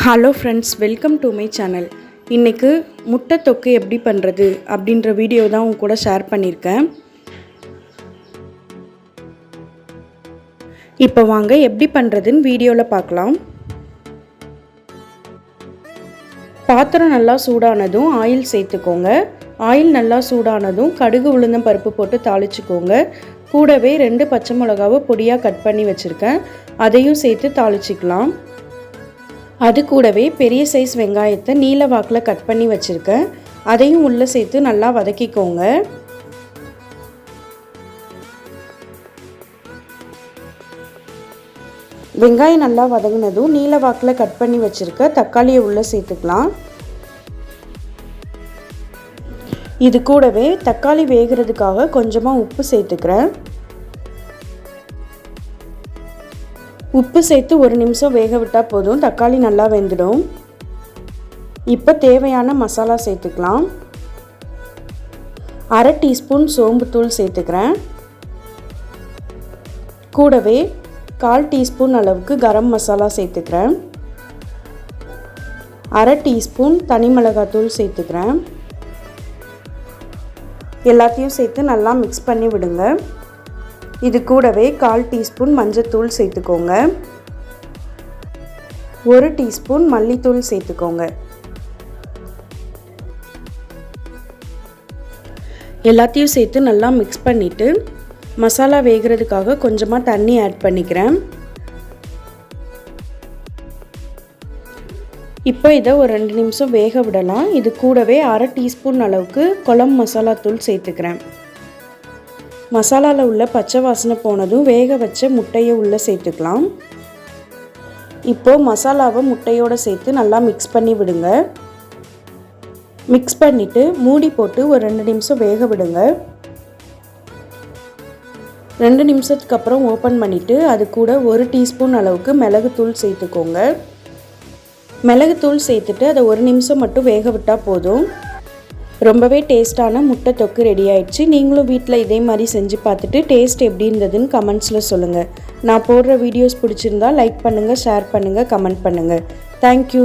Hello friends, welcome to my channel. இன்றைக்கு முட்டை தொக்கு எப்படி பண்ணுறது அப்படின்ற வீடியோ தான் உங்க கூட ஷேர் பண்ணியிருக்கேன். இப்போ வாங்க எப்படி பண்ணுறதுன்னு வீடியோவில் பார்க்கலாம். பாத்திரம் நல்லா சூடானதும் ஆயில் சேர்த்துக்கோங்க. ஆயில் நல்லா சூடானதும் கடுகு உளுந்தம் பருப்பு போட்டு தாளிச்சுக்கோங்க. கூடவே 2 பச்சை மிளகாவை பொடியாக கட் பண்ணி வச்சுருக்கேன், அதையும் சேர்த்து தாளிச்சிக்கலாம். அது கூடவே பெரிய சைஸ் வெங்காயத்தை நீல வாக்கில் கட் பண்ணி வச்சுருக்கேன், அதையும் உள்ளே சேர்த்து நல்லா வதக்கிக்கோங்க. வெங்காயம் நல்லா வதங்கினதும் நீல வாக்கில் கட் பண்ணி வச்சுருக்க தக்காளியை உள்ளே சேர்த்துக்கலாம். இது கூடவே தக்காளி வேகிறதுக்காக கொஞ்சமாக உப்பு சேர்த்துக்கிறேன். உப்பு சேர்த்து 1 நிமிஷம் வேக விட்டால் போதும், தக்காளி நல்லா வெந்துடும். இப்போ தேவையான மசாலா சேர்த்துக்கலாம். 1/2 டீஸ்பூன் சோம்புத்தூள் சேர்த்துக்கிறேன். கூடவே 1/4 டீஸ்பூன் அளவுக்கு கரம் மசாலா சேர்த்துக்கிறேன். 1/2 டீஸ்பூன் தனி மிளகாத்தூள் சேர்த்துக்கிறேன். எல்லாத்தையும் சேர்த்து நல்லா மிக்ஸ் பண்ணி விடுங்க. இது கூடவே 1/4 டீஸ்பூன் மஞ்சத்தூள் சேர்த்துக்கோங்க. 1 டீஸ்பூன் மல்லித்தூள் சேர்த்துக்கோங்க. எல்லாத்தையும் சேர்த்து நல்லா மிக்ஸ் பண்ணிவிட்டு மசாலா வேகிறதுக்காக கொஞ்சமாக தண்ணி ஆட் பண்ணிக்கிறேன். இப்போ இதை ஒரு 2 நிமிஷம் வேக விடலாம். இது கூடவே 1/2 டீஸ்பூன் அளவுக்கு குழம்பு மசாலா தூள் சேர்த்துக்கிறேன். மசாலாவில் உள்ள பச்சை வாசனை போனதும் வேக வச்ச முட்டையை உள்ளே சேர்த்துக்கலாம். இப்போது மசாலாவை முட்டையோடு சேர்த்து நல்லா மிக்ஸ் பண்ணி விடுங்க. மிக்ஸ் பண்ணிவிட்டு மூடி போட்டு ஒரு 2 நிமிஷம் வேக விடுங்க. 2 நிமிஷத்துக்கு அப்புறம் ஓப்பன் பண்ணிவிட்டு அது கூட 1 டீஸ்பூன் அளவுக்கு மிளகுத்தூள் சேர்த்துக்கோங்க. மிளகுத்தூள் சேர்த்துட்டு அதை 1 நிமிஷம் மட்டும் வேக விட்டால் போதும். ரொம்பவே டேஸ்ட்டான முட்டை தொக்கு ரெடி ஆயிடுச்சு. நீங்களும் வீட்டில் இதே மாதிரி செஞ்சு பார்த்துட்டு டேஸ்ட் எப்படி இருந்ததுன்னு கமெண்ட்ஸில் சொல்லுங்கள். நான் போடுற வீடியோஸ் பிடிச்சிருந்தா லைக் பண்ணுங்கள், ஷேர் பண்ணுங்கள், கமெண்ட் பண்ணுங்கள். தேங்க்யூ.